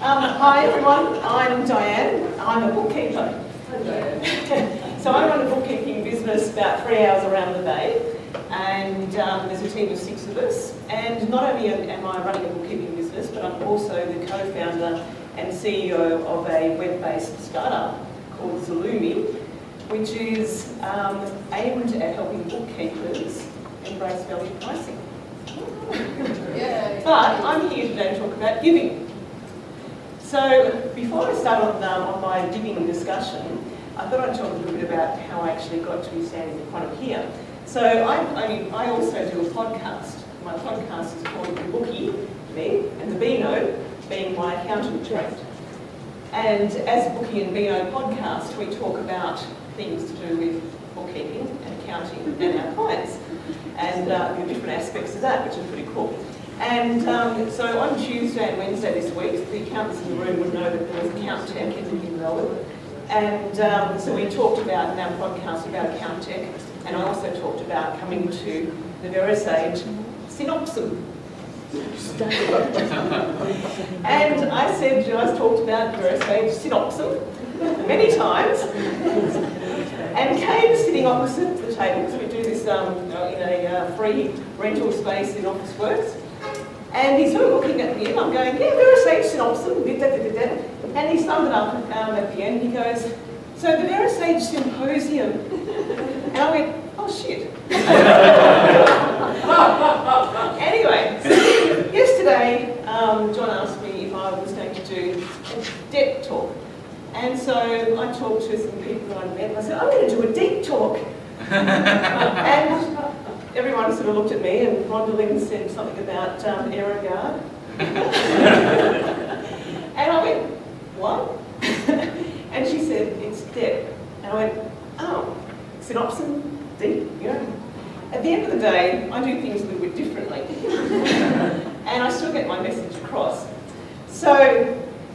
Hi everyone, I'm Dianne. I'm a bookkeeper. So I run a bookkeeping business about 3 hours around the day, and there's a team of 6 of us. And not only am I running a bookkeeping business, but I'm also the co-founder and CEO of a web-based startup called Salumi, which is aimed at helping bookkeepers embrace value pricing. But I'm here today to talk about giving. So before I start on my giving discussion, I thought I'd talk a little bit about how I actually got to be standing in front of here. So I also do a podcast. My podcast is called The Bookie, me, and the Beano being my accountant trade. And as a Bookie and Beano podcast, we talk about things to do with bookkeeping and accounting and our clients, and the different aspects of that, which are pretty cool. And so on Tuesday and Wednesday this week, the accountants in the room would know that there was Account Tech in Melbourne. And so we talked about in our podcast about Account Tech, and I also talked about coming to the VeriSage Synopsum. And I said, I talked about VeriSage Synopsum many times. And Kane's sitting opposite the table, because we do this in a free rental space in Officeworks. And he's sort of looking at me, and I'm going, yeah, VeriSage Synopsum, and he summed it up at the end. He goes, so the VeriSage Symposium. And I went, oh shit. Anyway, so yesterday, John asked me if I was going to do a DET talk. And so I talked to some people that I met, and I said, I'm going to do a DET talk. And everyone sort of looked at me, and Rhonda said something about error guard. And I went, what? And she said, it's DET. And I went, oh, synopsis, DET, you know. At the end of the day, I do things a little bit differently. And I still get my message across. So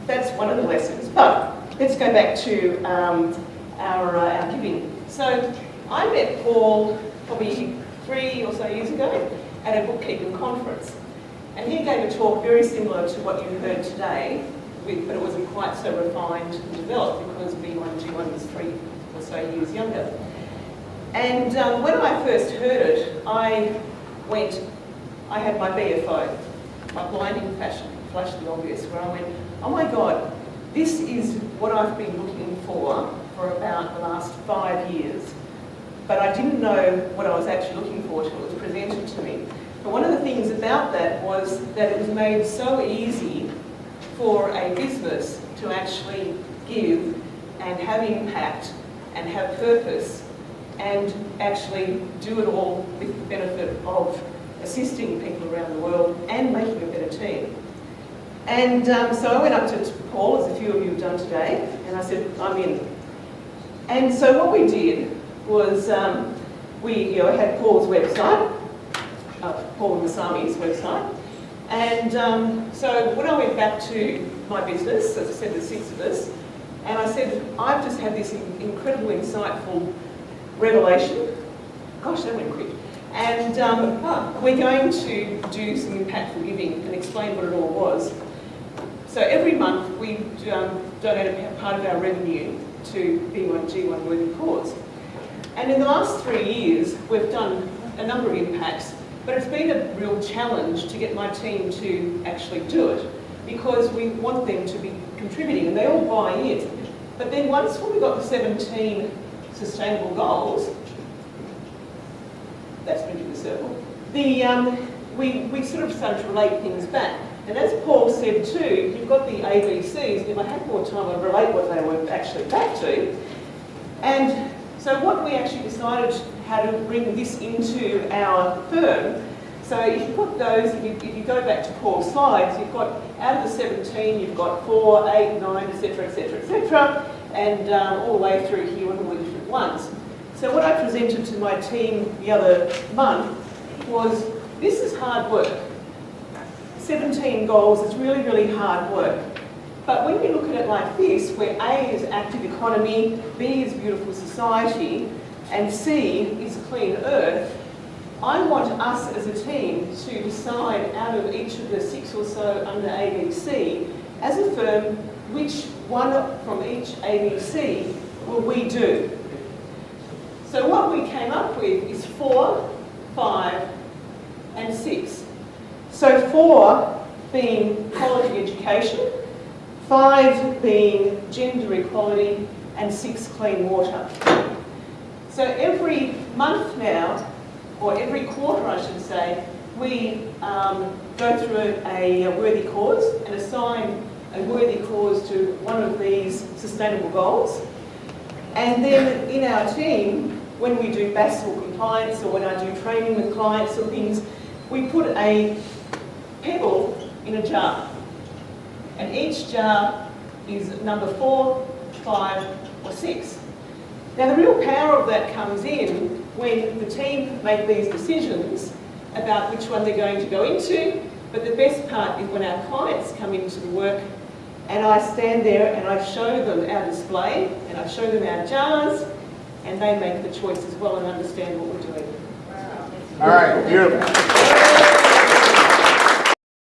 that's one of the lessons. But let's go back to our giving. So I met Paul probably 3 or so years ago at a bookkeeping conference. And he gave a talk very similar to what you heard today, but it wasn't quite so refined and developed because B1G1 was 3 or so years younger. And when I first heard it, I had my BFO, my blinding flash the obvious, where I went, oh my God, this is what I've been looking for about the last 5 years. But I didn't know what I was actually looking for until it was presented to me. But one of the things about that was that it was made so easy for a business to actually give and have impact and have purpose and actually do it all with the benefit of assisting people around the world and making a better team. And so I went up to Paul, as a few of you have done today, and I said, I'm in. And so what we did was we had Paul's website, Paul and Masami's website, and so when I went back to my business, as I said, there's 6 of us, and I said, I've just had this incredible, insightful revelation. Gosh, that went quick. And we're going to do some impactful giving and explain what it all was. So every month we donate a part of our revenue to B1G1 Worthy Cause. And in the last 3 years, we've done a number of impacts, but it's been a real challenge to get my team to actually do it because we want them to be contributing and they all buy in. But then once we got the 17 sustainable goals, that's been in the circle, we sort of started to relate things back. And as Paul said too, you've got the ABCs, and if I had more time I'd relate what they were actually back to. And so what we actually decided how to bring this into our firm. So if you put those, if you go back to Paul's slides, you've got out of the 17, you've got 4, 8, 9, etc., etc., etc., and all the way through here with all the different ones. So what I presented to my team the other month was, this is hard work. 17 goals is really, really hard work. But when you look at it like this, where A is active economy, B is beautiful society, and C is clean earth, I want us as a team to decide out of each of the 6 or so under ABC, as a firm, which one from each ABC will we do. So what we came up with is 4, 5 and 6. So 4 being quality education, 5 being gender equality and 6 clean water. So every month now, or every quarter I should say, we go through a worthy cause and assign a worthy cause to one of these sustainable goals. And then in our team, when we do BASL compliance or when I do training with clients or things, we put a pebble in a jar. And each jar is number 4, 5 or 6. Now the real power of that comes in when the team make these decisions about which one they're going to go into, but the best part is when our clients come into the work and I stand there and I show them our display and I show them our jars and they make the choice as well and understand what we're doing. All right, beautiful.